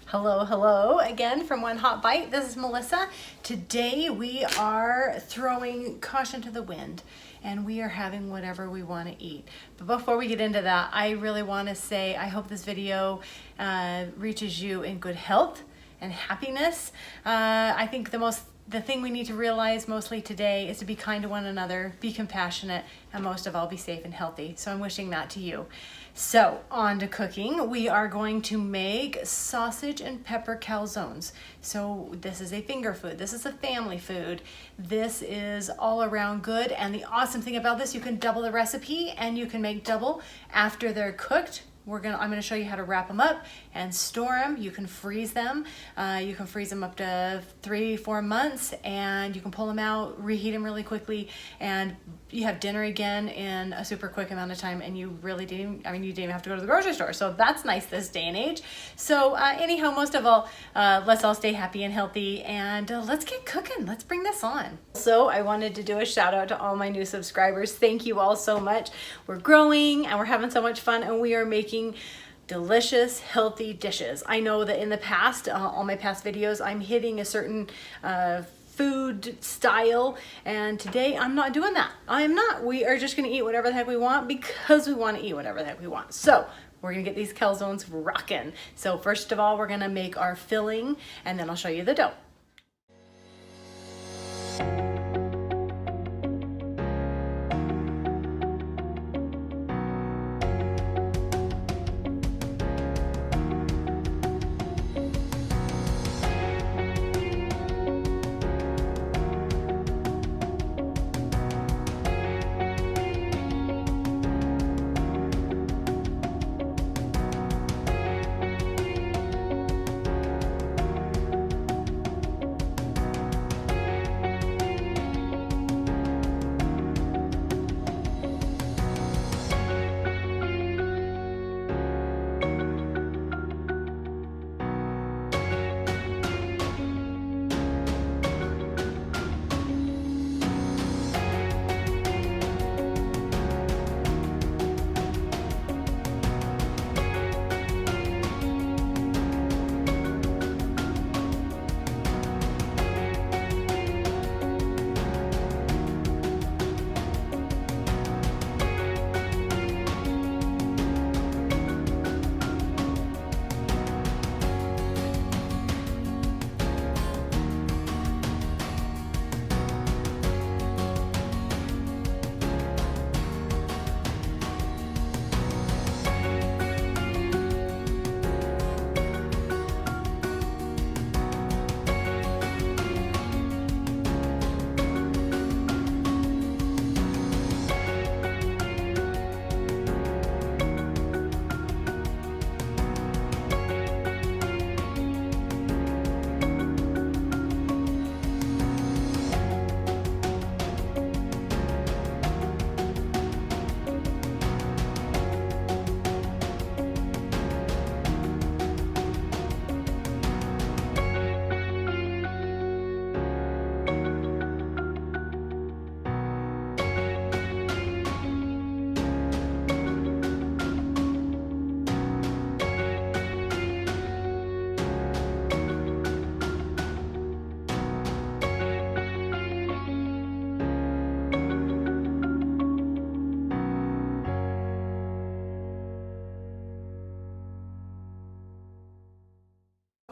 Hello again from One Hot Bite. This is Melissa. Today we are throwing caution to the wind and we are having whatever we want to eat. But before we get into that, I really want to say I hope this video reaches you in good health and happiness. I think the thing we need to realize mostly today is to be kind to one another, be compassionate, and most of all, be safe and healthy. So I'm wishing that to you. So on to cooking. We are going to make sausage and pepper calzones. So this is a finger food. This is a family food. This is all around good. And the awesome thing about this, you can double the recipe and you can make double after they're cooked. I'm gonna show you how to wrap them up and store them. You can freeze them. You can freeze them up to 3-4 months, and you can pull them out, reheat them really quickly, and you have dinner again in a super quick amount of time, and you didn't even have to go to the grocery store. So that's nice this day and age. So anyhow, most of all, let's all stay happy and healthy, and let's get cooking. Let's bring this on. So I wanted to do a shout out to all my new subscribers. Thank you all so much. We're growing and we're having so much fun, and we are making delicious, healthy dishes. I know that in the past, all my past videos, I'm hitting a certain food style, and today I'm not doing that. I'm not. We are just gonna eat whatever the heck we want because we wanna eat whatever the heck we want. So we're gonna get these calzones rocking. So first of all, we're gonna make our filling, and then I'll show you the dough.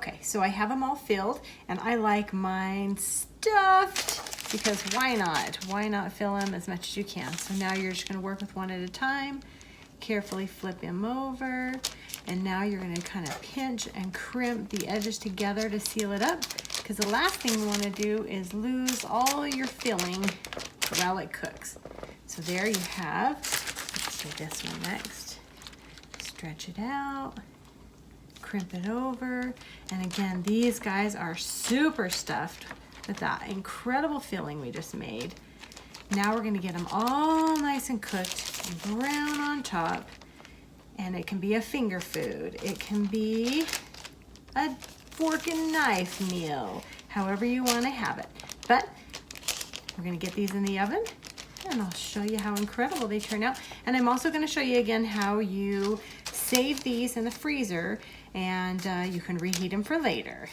Okay, so I have them all filled, and I like mine stuffed because why not? Why not fill them as much as you can? So now you're just gonna work with one at a time, carefully flip them over, and now you're gonna kind of pinch and crimp the edges together to seal it up, because the last thing you wanna do is lose all your filling while it cooks. So there you have, let's do this one next. Stretch it out. Crimp it over, and again, these guys are super stuffed with that incredible filling we just made. Now we're going to get them all nice and cooked and brown on top, and it can be a finger food, it can be a fork and knife meal, however you want to have it. But we're going to get these in the oven, and I'll show you how incredible they turn out. And I'm also going to show you again how you save these in the freezer, and you can reheat them for later.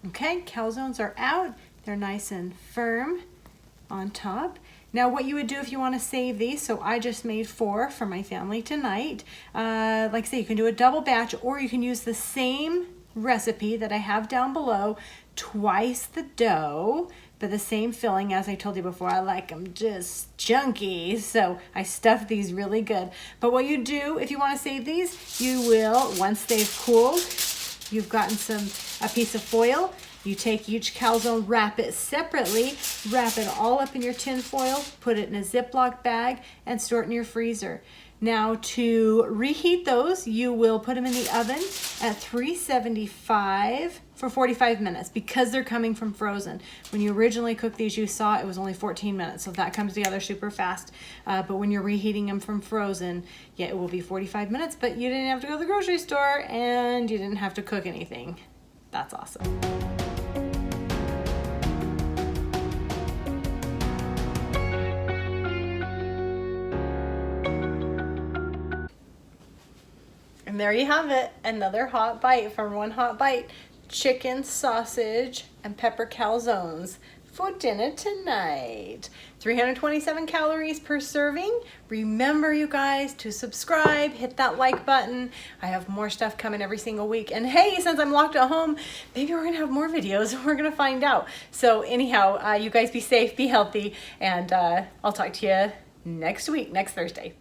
Okay, calzones are out. They're nice and firm on top. Now what you would do if you want to save these, so I just made 4 for my family tonight. Like I say, you can do a double batch, or you can use the same recipe that I have down below, twice the dough, but the same filling. As I told you before, I like them just chunky, so I stuff these really good. But what you do if you want to save these, you will, once they've cooled, you've gotten a piece of foil. You take each calzone, wrap it separately, wrap it all up in your tin foil, put it in a Ziploc bag, and store it in your freezer. Now to reheat those, you will put them in the oven at 375 for 45 minutes because they're coming from frozen. When you originally cooked these, you saw it was only 14 minutes, so that comes together super fast. But when you're reheating them from frozen, yeah, it will be 45 minutes, but you didn't have to go to the grocery store and you didn't have to cook anything. That's awesome. And there you have it, another hot bite from One Hot Bite. Chicken, sausage, and pepper calzones for dinner tonight. 327 calories per serving. Remember, you guys, to subscribe, hit that like button. I have more stuff coming every single week. And hey, since I'm locked at home, maybe we're gonna have more videos. We're gonna find out. So anyhow, you guys be safe, be healthy, and I'll talk to you next week, next Thursday.